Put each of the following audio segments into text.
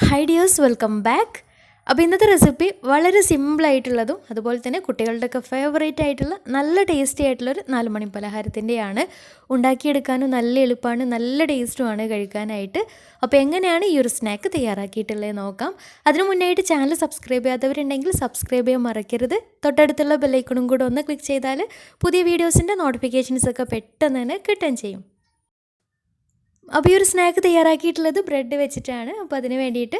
Hi dears, welcome back. അപ്പോൾ ഇന്നത്തെ recipe വളരെ സിമ്പിൾ ആയിട്ടുള്ളതും അതുപോലെ തന്നെ കുട്ടികളുടെയൊക്കെ ഫേവറേറ്റ് ആയിട്ടുള്ള നല്ല ടേസ്റ്റി ആയിട്ടുള്ള ഒരു നാലുമണി പലഹാരത്തിൻ്റെയാണ്. ഉണ്ടാക്കിയെടുക്കാനും നല്ല എളുപ്പമാണ്, നല്ല ടേസ്റ്റുമാണ് കഴിക്കാനായിട്ട്. അപ്പോൾ എങ്ങനെയാണ് ഈ ഒരു സ്നാക്ക് തയ്യാറാക്കിയിട്ടുള്ളത് നോക്കാം. അതിനു മുന്നായിട്ട് ചാനൽ സബ്സ്ക്രൈബ് ചെയ്യാത്തവരുണ്ടെങ്കിൽ സബ്സ്ക്രൈബ് ചെയ്യാൻ മറക്കരുത്. തൊട്ടടുത്തുള്ള ബെല്ലൈക്കണും കൂടെ ഒന്ന് ക്ലിക്ക് ചെയ്താൽ പുതിയ വീഡിയോസിൻ്റെ നോട്ടിഫിക്കേഷൻസ് ഒക്കെ പെട്ടെന്ന് തന്നെ കിട്ടുകയും ചെയ്യും. അപ്പോൾ ഈ ഒരു സ്നാക്ക് തയ്യാറാക്കിയിട്ടുള്ളത് ബ്രെഡ് വെച്ചിട്ടാണ്. അപ്പോൾ അതിന് വേണ്ടിയിട്ട്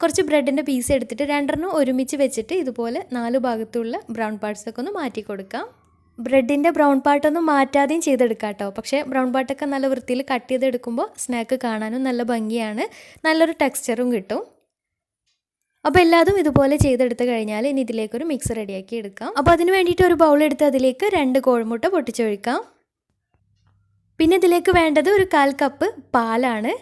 കുറച്ച് ബ്രെഡിൻ്റെ പീസ് എടുത്തിട്ട് രണ്ടെണ്ണം ഒരുമിച്ച് വെച്ചിട്ട് ഇതുപോലെ 4 ഭാഗത്തുള്ള ബ്രൗൺ പാർട്സൊക്കെ ഒന്ന് മാറ്റി കൊടുക്കാം. ബ്രെഡിൻ്റെ ബ്രൗൺ പാർട്ടൊന്നും മാറ്റാതെയും ചെയ്തെടുക്കാം കേട്ടോ. പക്ഷേ ബ്രൗൺ പാർട്ടൊക്കെ നല്ല വൃത്തിയിൽ കട്ട് ചെയ്തെടുക്കുമ്പോൾ സ്നാക്ക് കാണാനും നല്ല ഭംഗിയാണ്, നല്ലൊരു ടെക്സ്ചറും കിട്ടും. അപ്പോൾ എല്ലാതും ഇതുപോലെ ചെയ്തെടുത്ത് കഴിഞ്ഞാൽ ഇനി ഇതിലേക്കൊരു മിക്സ് റെഡിയാക്കി എടുക്കാം. അപ്പോൾ അതിന് വേണ്ടിയിട്ട് ഒരു ബൗൾ എടുത്ത് അതിലേക്ക് 2 കോഴിമുട്ട പൊട്ടിച്ചൊഴിക്കാം. പിന്നെ ഇതിലേക്ക് വേണ്ടത് ഒരു 1/4 കപ്പ് പാലാണ്.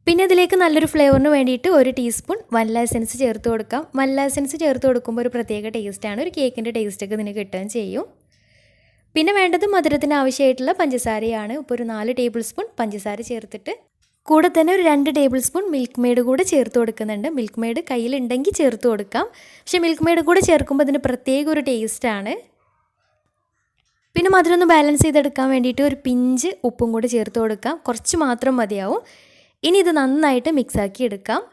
പിന്നെ ഇതിലേക്ക് നല്ലൊരു ഫ്ലേവറിന് വേണ്ടിയിട്ട് 1 ടീസ്പൂൺ വനില എസൻസ് ചേർത്ത് കൊടുക്കാം. വനില എസൻസ് ചേർത്ത് കൊടുക്കുമ്പോൾ ഒരു പ്രത്യേക ടേസ്റ്റാണ്, ഒരു കേക്കിൻ്റെ ടേസ്റ്റൊക്കെ ഇതിന് കിട്ടുകയും ചെയ്യും. പിന്നെ വേണ്ടത് മധുരത്തിന് ആവശ്യമായിട്ടുള്ള പഞ്ചസാരയാണ്. ഇപ്പോൾ ഒരു 4 ടേബിൾ സ്പൂൺ പഞ്ചസാര ചേർത്തിട്ട് കൂടെ തന്നെ ഒരു 2 ടേബിൾ സ്പൂൺ മിൽക്ക് മെയ്ഡ് കൂടെ ചേർത്ത് കൊടുക്കുന്നുണ്ട്. മിൽക്ക് മെയ്ഡ് കയ്യിലുണ്ടെങ്കിൽ ചേർത്ത് കൊടുക്കാം. പക്ഷേ മിൽക്ക് മെയ്ഡ് കൂടെ ചേർക്കുമ്പോൾ ഇതിന് പ്രത്യേക ഒരു ടേസ്റ്റാണ്. പിന്നെ മധുരം ഒന്ന് ബാലൻസ് ചെയ്തെടുക്കാൻ വേണ്ടിയിട്ട് ഒരു പിഞ്ച് ഉപ്പും കൂടി ചേർത്ത് കൊടുക്കാം. കുറച്ച് മാത്രം മതിയാവും. ഇനി ഇത് നന്നായിട്ട് മിക്സാക്കി എടുക്കാം.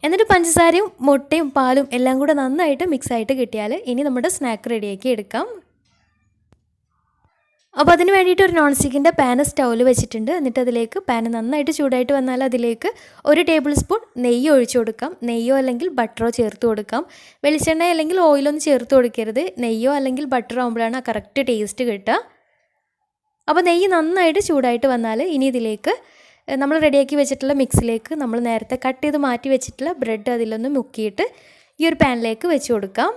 എന്നിട്ട് പഞ്ചസാരയും മുട്ടയും പാലും എല്ലാം കൂടെ നന്നായിട്ട് മിക്സായിട്ട് കിട്ടിയാൽ ഇനി നമ്മുടെ സ്നാക്ക് റെഡിയാക്കി എടുക്കാം. അപ്പോൾ അതിന് വേണ്ടിയിട്ട് ഒരു നോൺ സ്റ്റിക്കിൻ്റെ പാൻ സ്റ്റൗവിൽ വെച്ചിട്ടുണ്ട്. എന്നിട്ട് അതിലേക്ക് പാൻ നന്നായിട്ട് ചൂടായിട്ട് വന്നാൽ അതിലേക്ക് 1 ടേബിൾ സ്പൂൺ നെയ്യ് ഒഴിച്ചു കൊടുക്കാം. നെയ്യോ അല്ലെങ്കിൽ ബട്ടറോ ചേർത്ത് കൊടുക്കാം. വെളിച്ചെണ്ണ അല്ലെങ്കിൽ ഓയിലൊന്നും ചേർത്ത് കൊടുക്കരുത്. നെയ്യോ അല്ലെങ്കിൽ ബട്ടറോ ആകുമ്പോഴാണ് ആ കറക്റ്റ് ടേസ്റ്റ് കിട്ടുക. അപ്പോൾ നെയ്യ് നന്നായിട്ട് ചൂടായിട്ട് വന്നാൽ ഇനി ഇതിലേക്ക് നമ്മൾ റെഡിയാക്കി വെച്ചിട്ടുള്ള മിക്സിലേക്ക് നമ്മൾ നേരത്തെ കട്ട് ചെയ്ത് മാറ്റി വെച്ചിട്ടുള്ള ബ്രെഡ് അതിലൊന്ന് മുക്കിയിട്ട് ഈ ഒരു പാനിലേക്ക് വെച്ച് കൊടുക്കാം.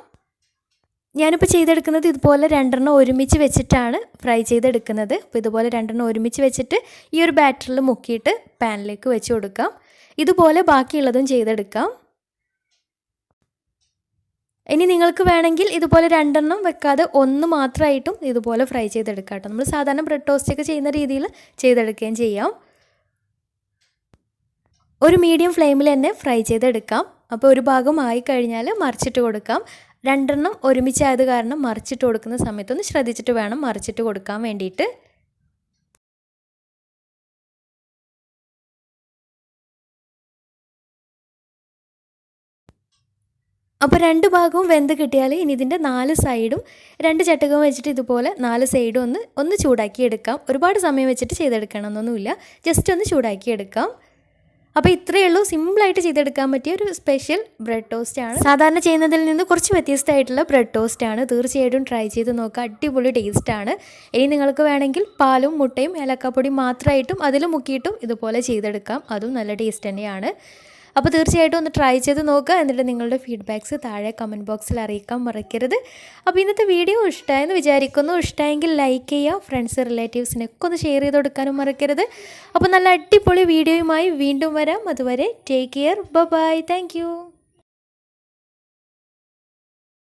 ഞാനിപ്പോൾ ചെയ്തെടുക്കുന്നത് ഇതുപോലെ 2 ഒരുമിച്ച് വെച്ചിട്ടാണ് ഫ്രൈ ചെയ്തെടുക്കുന്നത്. അപ്പോൾ ഇതുപോലെ 2 ഒരുമിച്ച് വെച്ചിട്ട് ഈ ഒരു ബാറ്ററിൽ മുക്കിയിട്ട് പാനിലേക്ക് വെച്ച് കൊടുക്കാം. ഇതുപോലെ ബാക്കിയുള്ളതും ചെയ്തെടുക്കാം. ഇനി നിങ്ങൾക്ക് വേണമെങ്കിൽ ഇതുപോലെ 2 വെക്കാതെ 1 മാത്രമായിട്ടും ഇതുപോലെ ഫ്രൈ ചെയ്തെടുക്കാം കേട്ടോ. നമ്മൾ സാധാരണ ബ്രെഡ് ടോസ്റ്റൊക്കെ ചെയ്യുന്ന രീതിയിൽ ചെയ്തെടുക്കുകയും ചെയ്യാം. ഒരു മീഡിയം ഫ്ലെയിമിൽ തന്നെ ഫ്രൈ ചെയ്തെടുക്കാം. അപ്പോൾ ഒരു ഭാഗം ആയി കഴിഞ്ഞാൽ മറിച്ചിട്ട് കൊടുക്കാം. 2 ഒരുമിച്ചായത് കാരണം മറിച്ചിട്ട് കൊടുക്കുന്ന സമയത്തൊന്ന് ശ്രദ്ധിച്ചിട്ട് വേണം മറിച്ചിട്ട് കൊടുക്കാൻ വേണ്ടിയിട്ട്. അപ്പോൾ 2 ഭാഗവും വെന്ത് കിട്ടിയാൽ ഇനി ഇതിൻ്റെ 4 സൈഡും 2 ചട്ടകം വെച്ചിട്ട് ഇതുപോലെ 4 സൈഡും ഒന്ന് ചൂടാക്കി എടുക്കാം. ഒരുപാട് സമയം വെച്ചിട്ട് ചെയ്തെടുക്കണമെന്നൊന്നുമില്ല, ജസ്റ്റ് ഒന്ന് ചൂടാക്കി എടുക്കാം. അപ്പോൾ ഇത്രയേ ഉള്ളൂ, സിമ്പിളായിട്ട് ചെയ്തെടുക്കാൻ പറ്റിയ ഒരു സ്പെഷ്യൽ ബ്രെഡ് ടോസ്റ്റാണ്. സാധാരണ ചെയ്യുന്നതിൽ നിന്ന് കുറച്ച് വ്യത്യസ്തമായിട്ടുള്ള ബ്രെഡ് ടോസ്റ്റാണ്. തീർച്ചയായിട്ടും ട്രൈ ചെയ്ത് നോക്കുക, അടിപൊളി ടേസ്റ്റാണ്. ഇനി നിങ്ങൾക്ക് വേണമെങ്കിൽ പാലും മുട്ടയും ഏലക്കാപ്പൊടിയും മാത്രമായിട്ടും അതിൽ മുക്കിയിട്ടും ഇതുപോലെ ചെയ്തെടുക്കാം, അതും നല്ല ടേസ്റ്റ് തന്നെയാണ്. അപ്പോൾ തീർച്ചയായിട്ടും ഒന്ന് ട്രൈ ചെയ്ത് നോക്കുക. എന്നിട്ട് നിങ്ങളുടെ ഫീഡ്ബാക്ക്സ് താഴെ കമൻറ്റ് ബോക്സിൽ അറിയിക്കാൻ മറക്കരുത്. അപ്പോൾ ഇന്നത്തെ വീഡിയോ ഇഷ്ടമായെന്ന് വിചാരിക്കുന്നു. ഇഷ്ടമായെങ്കിൽ ലൈക്ക് ചെയ്യുക, ഫ്രണ്ട്സ് റിലേറ്റീവ്സിനൊക്കെ ഒന്ന് ഷെയർ ചെയ്ത് കൊടുക്കാനും മറക്കരുത്. അപ്പോൾ നല്ല അടിപൊളി വീഡിയോയുമായി വീണ്ടും വരാം. അതുവരെ take care, bye, thank U.